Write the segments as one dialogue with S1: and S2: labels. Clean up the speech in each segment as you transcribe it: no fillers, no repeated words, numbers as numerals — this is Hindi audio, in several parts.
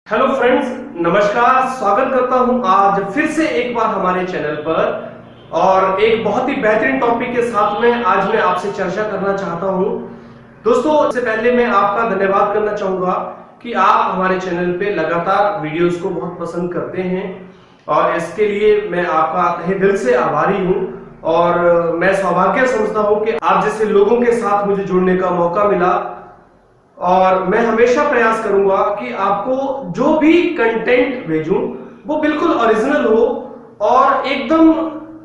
S1: हेलो फ्रेंड्स, नमस्कार। स्वागत करता हूं आज फिर से एक बार हमारे चैनल पर और एक बहुत ही बेहतरीन टॉपिक के साथ में आज मैं आपसे चर्चा करना चाहता हूं। दोस्तों, इससे पहले मैं आपका धन्यवाद करना चाहूंगा कि आप हमारे चैनल पे लगातार वीडियोस को बहुत पसंद करते हैं और इसके लिए मैं आपका तहे दिल से आभारी हूं। और मैं सौभाग्य समझता हूं कि आप जैसे लोगों के साथ मुझे जुड़ने का मौका मिला और मैं हमेशा प्रयास करूंगा कि आपको जो भी कंटेंट भेजूं वो बिल्कुल ओरिजिनल हो और एकदम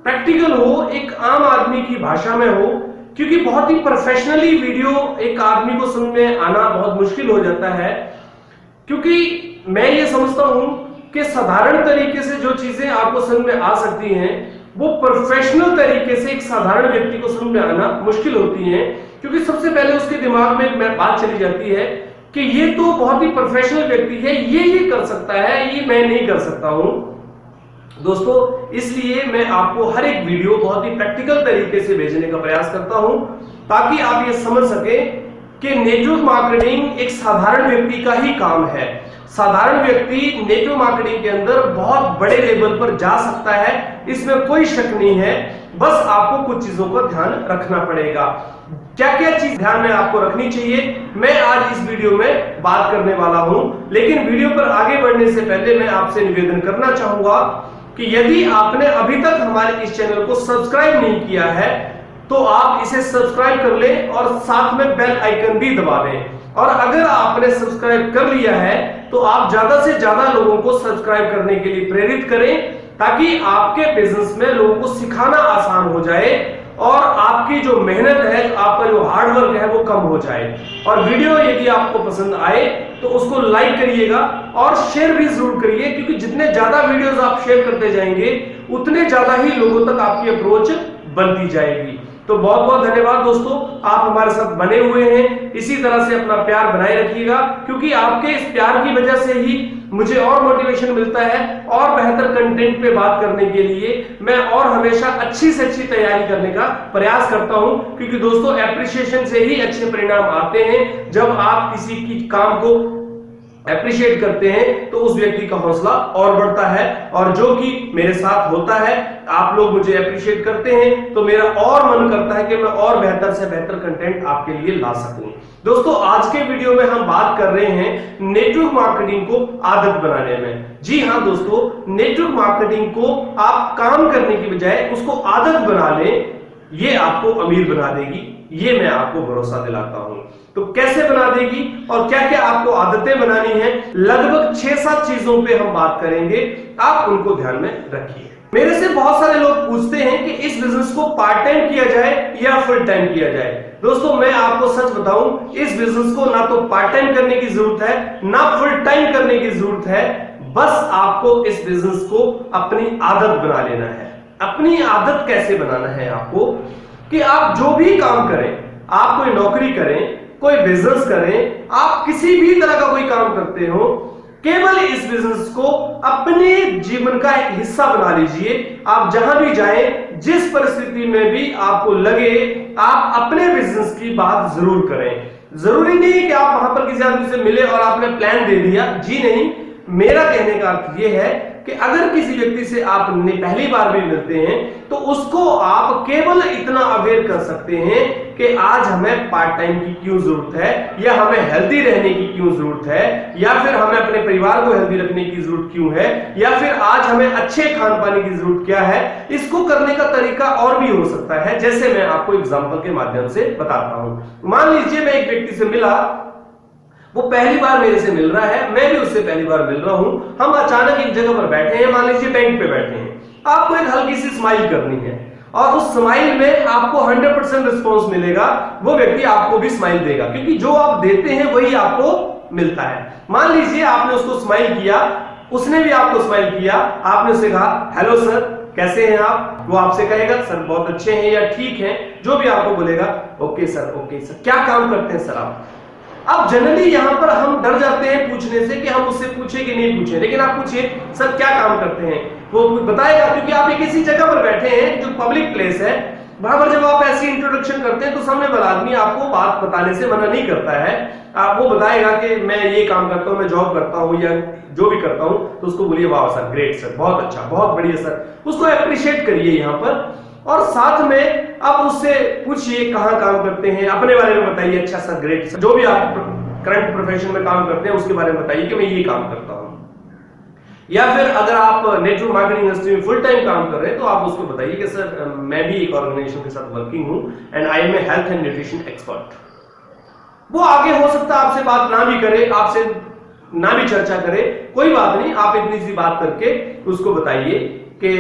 S1: प्रैक्टिकल हो, एक आम आदमी की भाषा में हो, क्योंकि बहुत ही प्रोफेशनली वीडियो एक आदमी को समझ में आना बहुत मुश्किल हो जाता है। क्योंकि मैं ये समझता हूं कि साधारण तरीके से जो चीजें आपको समझ में आ सकती हैं वो प्रोफेशनल तरीके से एक साधारण व्यक्ति को समझ में आना मुश्किल होती है। क्योंकि सबसे पहले उसके दिमाग में एक बात चली जाती है कि ये तो बहुत ही प्रोफेशनल व्यक्ति है, ये कर सकता है, ये मैं नहीं कर सकता हूं। दोस्तों, इसलिए मैं आपको हर एक वीडियो बहुत ही प्रैक्टिकल तरीके से भेजने का प्रयास करता हूं ताकि आप ये समझ सके कि नेटवर्क मार्केटिंग एक साधारण व्यक्ति का ही काम है। साधारण व्यक्ति नेटवर्क मार्केटिंग के अंदर बहुत बड़े लेवल पर जा सकता है, इसमें कोई शक नहीं है। बस आपको कुछ चीजों का ध्यान रखना पड़ेगा। क्या क्या चीज ध्यान में आपको रखनी चाहिए, मैं आज इस वीडियो में बात करने वाला हूं। लेकिन वीडियो पर आगे बढ़ने से पहले मैं आपसे निवेदन करना चाहूंगा कि यदि आपने अभी तक हमारे इस चैनल को सब्सक्राइब नहीं किया है तो आप इसे सब्सक्राइब कर लें और साथ में बेल आइकन भी दबा दें। और अगर आपने सब्सक्राइब कर लिया है तो आप ज्यादा से ज्यादा लोगों को सब्सक्राइब करने के लिए प्रेरित करें ताकि आपके बिजनेस में लोगों को सिखाना आसान हो जाए और आपकी जो मेहनत है, आपका जो हार्डवर्क है वो कम हो जाए। और वीडियो यदि आपको पसंद आए तो उसको लाइक करिएगा और शेयर भी जरूर करिए, क्योंकि जितने ज्यादा वीडियोस आप शेयर करते जाएंगे उतने ज्यादा ही लोगों तक आपकी अप्रोच बनती जाएगी। तो बहुत बहुत धन्यवाद दोस्तों, आप हमारे साथ बने हुए हैं। इसी तरह से अपना प्यार बनाए रखिएगा, क्योंकि आपके इस प्यार की वजह से ही मुझे और मोटिवेशन मिलता है और बेहतर कंटेंट पे बात करने के लिए मैं और हमेशा अच्छी से अच्छी तैयारी करने का प्रयास करता हूं। क्योंकि दोस्तों, एप्रिसिएशन से ही अच्छे परिणाम आते हैं। जब आप किसी की काम को अप्रिशिएट करते हैं तो उस व्यक्ति का हौसला और बढ़ता है, और जो कि मेरे साथ होता है, आप लोग मुझे अप्रिशिएट करते हैं तो मेरा और मन करता है कि मैं और बेहतर से बेहतर कंटेंट आपके लिए ला सकूं। दोस्तों, आज के वीडियो में हम बात कर रहे हैं नेटवर्क मार्केटिंग को आदत बनाने में। जी हां दोस्तों, नेटवर्क मार्केटिंग को आप काम करने की बजाय उसको आदत बना लें, ये आपको अमीर बना देगी, ये मैं आपको भरोसा दिलाता हूं। तो कैसे बना देगी और क्या क्या आपको आदतें बनानी है, लगभग 6-7 चीजों पे हम बात करेंगे, आप उनको ध्यान में रखिए। मेरे से बहुत सारे लोग पूछते हैं कि इस बिजनेस को पार्ट टाइम किया जाए या फुल टाइम किया जाए। दोस्तों, मैं आपको सच बताऊं, इस बिजनेस को ना तो पार्ट टाइम करने की जरूरत है ना फुल टाइम करने की जरूरत है। बस आपको इस बिजनेस को अपनी आदत बना लेना है। अपनी आदत कैसे बनाना है आपको, कि आप जो भी काम करें, आप कोई नौकरी करें, कोई बिजनेस करें, आप किसी भी तरह का कोई काम करते हो, केवल इस बिजनेस को अपने जीवन का एक हिस्सा बना लीजिए। आप जहां भी जाएं, जिस परिस्थिति में भी आपको लगे, आप अपने बिजनेस की बात जरूर करें। जरूरी नहीं कि आप वहां पर किसी आदमी से मिले और आपने प्लान दे दिया, जी नहीं। मेरा कहने का अर्थ यह है कि अगर किसी व्यक्ति से आप पहली बार भी मिलते हैं तो उसको आप केवल इतना अवेयर कर सकते हैं कि आज हमें पार्ट टाइम की क्यों जरूरत है, या हमें हेल्दी रहने की क्यों जरूरत है, या फिर हमें अपने परिवार को हेल्दी रखने की जरूरत क्यों है, या फिर आज हमें अच्छे खान पाने की जरूरत क्या है। इसको करने का तरीका और भी हो सकता है, जैसे मैं आपको एग्जांपल के माध्यम से बताता हूं। मान लीजिए मैं एक व्यक्ति से मिला, वो पहली बार मेरे से मिल रहा है, मैं भी उससे पहली बार मिल रहा हूं। हम अचानक एक जगह पर बैठे हैं, मान लीजिए बैंक पे बैठे हैं। आपको एक हल्की सी स्माइल करनी है और उस स्माइल में आपको 100% रिस्पॉन्स मिलेगा। वो व्यक्ति आपको भी स्माइल देगा, क्योंकि जो आप देते हैं वही आपको मिलता है। मान लीजिए आपने उसको स्माइल किया, उसने भी आपको स्माइल किया, आपने उससे कहा हेलो सर, कैसे हैं आप, वो आपसे कहेगा सर बहुत अच्छे हैं या ठीक हैं, जो भी आपको बोलेगा ओके सर, ओके सर। क्या काम करते हैं सर आप। अब जनरली यहां पर हम डर जाते हैं पूछने से कि हम उससे पूछे कि नहीं पूछे, लेकिन आप पूछिए सर क्या काम करते हैं, वो बताएगा, क्योंकि आप एक ऐसी जगह पर बैठे हैं जो पब्लिक प्लेस है, वहां पर जब आप ऐसी इंट्रोडक्शन करते हैं तो सामने वाला आदमी आपको बात बताने से मना नहीं करता है। आप वो बताएगा कि मैं ये काम करता हूं, मैं जॉब करता हूं या जो भी करता हूं, तो उसको बोलिए वाह सर, ग्रेट सर, बहुत अच्छा, बहुत बढ़िया सर, उसको अप्रिशिएट करिए यहां पर। और साथ में आप उससे पूछिए कहां काम करते हैं, अपने बारे में बताइए, अच्छा सर, ग्रेट सर, जो भी आप करंट प्रोफेशन में काम करते हैं उसके बारे में बताइए कि मैं ये काम करता हूं। या फिर अगर आप नेटवर्क मार्केटिंग इंडस्ट्री में फुल टाइम काम कर रहे हैं तो आप उसको बताइए कि सर मैं भी एक ऑर्गेनाइजेशन के साथ वर्किंग हूं and I am a health and nutrition expert. वो आगे हो सकता है आपसे बात ना भी करे, आपसे ना भी चर्चा करे, कोई बात नहीं, आप इतनी सी बात करके उसको बताइए कि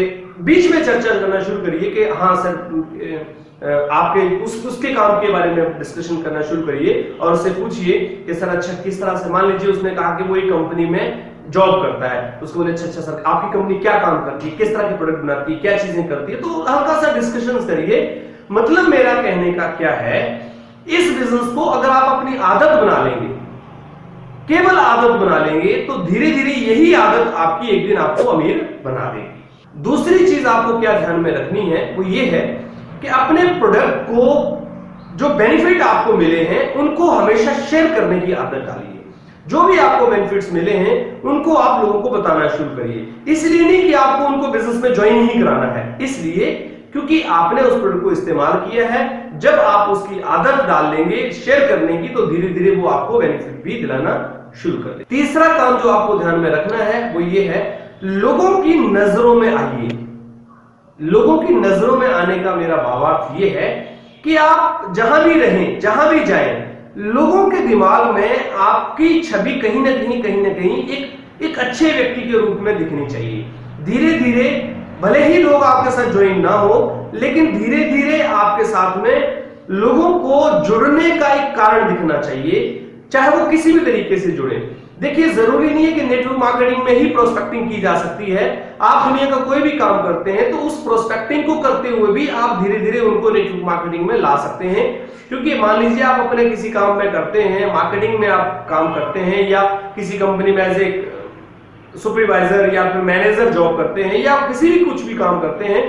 S1: बीच में चर्चा करना शुरू करिए कि हाँ सर आपके उसके काम के बारे में डिस्कशन करना शुरू करिए और उससे पूछिए कि सर अच्छा किस तरह से, मान लीजिए उसने कहा कि वो एक कंपनी में जॉब करता है, उसको बोले अच्छा सर आपकी कंपनी क्या काम करती है, किस तरह के प्रोडक्ट बनाती है, क्या चीजें करती है, तो हल्का सा डिस्कशन करिए। मतलब मेरा कहने का क्या है, इस बिजनेस को अगर आप अपनी आदत बना लेंगे, केवल आदत बना लेंगे, तो धीरे धीरे यही आदत आपकी एक दिन आपको अमीर बना देगी। दूसरी चीज आपको क्या ध्यान में रखनी है वो ये है कि अपने प्रोडक्ट को जो बेनिफिट आपको मिले हैं उनको हमेशा शेयर करने की आदत डालिए। जो भी आपको बेनिफिट्स मिले हैं उनको आप लोगों को बताना शुरू करिए। इसलिए नहीं कि आपको उनको बिजनेस में ज्वाइन ही कराना है, इसलिए क्योंकि आपने उस प्रोडक्ट को इस्तेमाल किया है। जब आप उसकी आदत डाल लेंगे शेयर करने की, तो धीरे धीरे वो आपको बेनिफिट भी दिलाना शुरू कर दे। तीसरा काम जो आपको ध्यान में रखना है वो ये है, लोगों की नजरों में आइए। लोगों की नजरों में आने का मेरा भावार्थ ये है कि आप जहां भी रहें, जहां भी जाएं, लोगों के दिमाग में आपकी छवि कहीं ना कहीं एक अच्छे व्यक्ति के रूप में दिखनी चाहिए। धीरे धीरे भले ही लोग आपके साथ ज्वाइन ना हो, लेकिन धीरे धीरे आपके साथ में लोगों को जुड़ने का एक कारण दिखना चाहिए, चाहे वो किसी भी तरीके से जुड़े। देखिए जरूरी नहीं है कि नेटवर्क मार्केटिंग में ही प्रोस्पेक्टिंग की जा सकती है। आप दुनिया का कोई भी काम करते हैं तो उस प्रोस्पेक्टिंग को करते हुए भी आप धीरे धीरे उनको नेटवर्क मार्केटिंग में ला सकते हैं। क्योंकि मान लीजिए आप अपने किसी काम में करते हैं, मार्केटिंग में आप काम करते हैं या किसी कंपनी में एज ए सुपरवाइजर या फिर मैनेजर जॉब करते हैं या किसी भी कुछ भी काम करते हैं,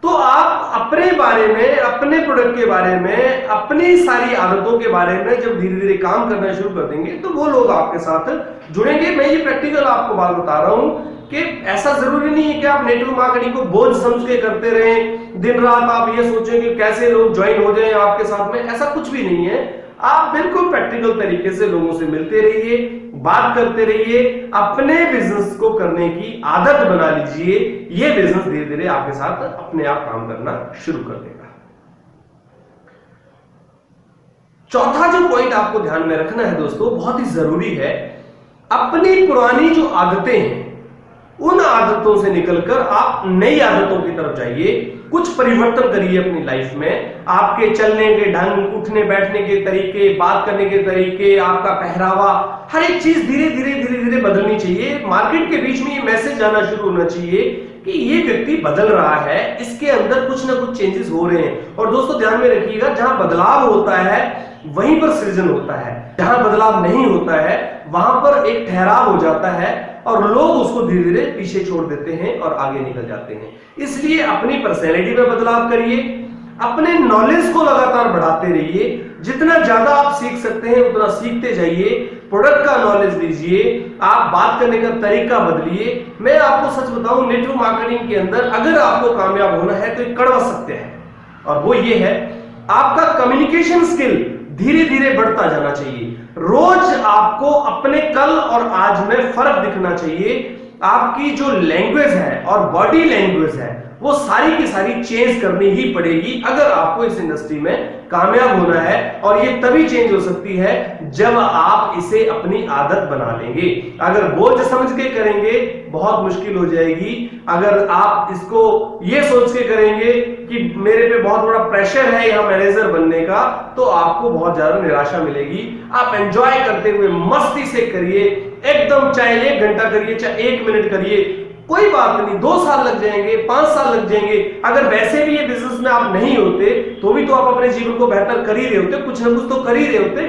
S1: तो आप अपने बारे में, अपने प्रोडक्ट के बारे में, अपनी सारी आदतों के बारे में जब धीरे धीरे काम करना शुरू कर देंगे तो वो लोग आपके साथ जुड़ेंगे। मैं ये प्रैक्टिकल आपको बात बता रहा हूं कि ऐसा जरूरी नहीं है कि आप नेटवर्क मार्केटिंग को बोझ समझ के करते रहें, दिन रात आप ये सोचें कि कैसे लोग ज्वाइन हो जाएं आपके साथ में, ऐसा कुछ भी नहीं है। आप बिल्कुल प्रैक्टिकल तरीके से लोगों से मिलते रहिए, बात करते रहिए, अपने बिजनेस को करने की आदत बना लीजिए। ये बिजनेस धीरे धीरे आपके साथ अपने आप काम करना शुरू कर देगा। चौथा जो पॉइंट आपको ध्यान में रखना है दोस्तों, बहुत ही जरूरी है, अपनी पुरानी जो आदतें हैं उन आदतों से निकलकर आप नई आदतों की तरफ जाइए। कुछ परिवर्तन करिए अपनी लाइफ में। आपके चलने के ढंग, उठने बैठने के तरीके, बात करने के तरीके, आपका पहरावा, हर एक चीज धीरे धीरे बदलनी चाहिए। मार्केट के बीच में ये मैसेज आना शुरू होना चाहिए कि ये व्यक्ति बदल रहा है, इसके अंदर कुछ ना कुछ चेंजेस हो रहे हैं। और दोस्तों ध्यान में रखिएगा, जहां बदलाव होता है वहीं पर सृजन होता है, जहां बदलाव नहीं होता है वहां पर एक ठहराव हो जाता है और लोग उसको धीरे धीरे पीछे छोड़ देते हैं और आगे निकल जाते हैं। इसलिए अपनी पर्सनैलिटी में बदलाव करिए, अपने नॉलेज को लगातार बढ़ाते रहिए। जितना ज्यादा आप सीख सकते हैं उतना सीखते जाइए, प्रोडक्ट का नॉलेज लीजिए, आप बात करने का तरीका बदलिए। मैं आपको सच बताऊं, नेटवर्क मार्केटिंग के अंदर अगर आपको कामयाब होना है तो एक कड़वा सत्य है, और वो ये है, आपका कम्युनिकेशन स्किल धीरे धीरे बढ़ता जाना चाहिए। रोज आपको अपने कल और आज में फर्क दिखना चाहिए। आपकी जो लैंग्वेज है और बॉडी लैंग्वेज है वो सारी की सारी चेंज करनी ही पड़ेगी अगर आपको इस इंडस्ट्री में कामयाब होना है। और ये तभी चेंज हो सकती है जब आप इसे अपनी आदत बना लेंगे। अगर बोझ समझ के करेंगे बहुत मुश्किल हो जाएगी। अगर आप इसको ये सोच के करेंगे कि मेरे पे बहुत बड़ा प्रेशर है यहाँ मैनेजर बनने का, तो आपको बहुत ज्यादा निराशा मिलेगी। आप एंजॉय करते हुए मस्ती से करिए, एकदम, चाहे 1 घंटा करिए, चाहे 1 मिनट करिए, कोई बात नहीं। 2 साल लग जाएंगे, 5 साल लग जाएंगे। अगर वैसे भी ये बिजनेस में आप नहीं होते तो भी तो आप अपने जीवन को बेहतर कर ही रहे होते, कुछ ना कुछ तो कर ही रहे होते।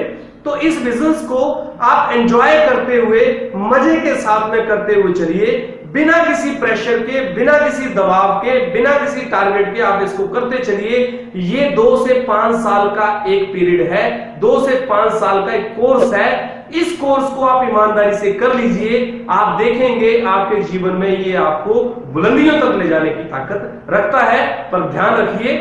S1: तो इस बिजनेस को आप एंजॉय करते हुए, मजे के साथ में करते हुए चलिए। बिना किसी प्रेशर के, बिना किसी दबाव के, बिना किसी टारगेट के आप इसको करते चलिए। ये 2 से 5 साल का एक पीरियड है, 2 से 5 साल का एक कोर्स है। इस कोर्स को आप ईमानदारी से कर लीजिए, आप देखेंगे आपके जीवन में ये आपको बुलंदियों तक ले जाने की ताकत रखता है। पर ध्यान रखिए,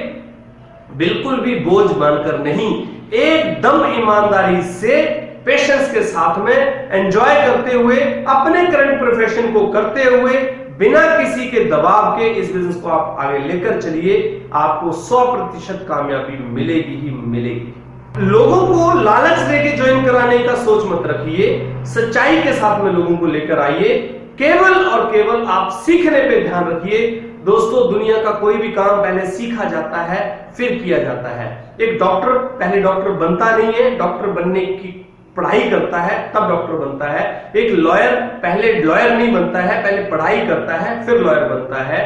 S1: बिल्कुल भी बोझ मानकर नहीं, एकदम ईमानदारी से, पेशेंस के साथ में, एंजॉय करते हुए, अपने करंट प्रोफेशन को करते हुए, बिना किसी के दबाव के इस बिजनेस को आप आगे लेकर चलिए। आपको 100% कामयाबी मिलेगी ही मिलेगी। लोगों को लालच देके ज्वाइन कराने का सोच मत रखिए, सच्चाई के साथ में लोगों को लेकर आइए। केवल और केवल आप सीखने पे ध्यान रखिए। दोस्तों, दुनिया का कोई भी काम पहले सीखा जाता है, फिर किया जाता है। एक डॉक्टर पहले डॉक्टर बनता नहीं है, डॉक्टर बनने की पढ़ाई करता है तब डॉक्टर बनता है। एक लॉयर पहले लॉयर नहीं बनता है, पहले पढ़ाई करता है फिर लॉयर बनता है।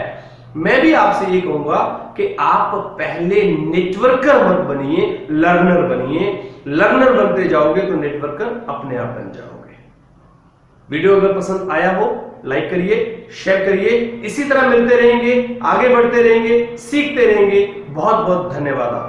S1: मैं भी आपसे ये कहूंगा कि आप पहले नेटवर्कर मत बनिए, लर्नर बनिए। लर्नर बनते जाओगे तो नेटवर्कर अपने आप बन जाओगे। वीडियो अगर पसंद आया हो लाइक करिए, शेयर करिए। इसी तरह मिलते रहेंगे, आगे बढ़ते रहेंगे, सीखते रहेंगे। बहुत बहुत धन्यवाद।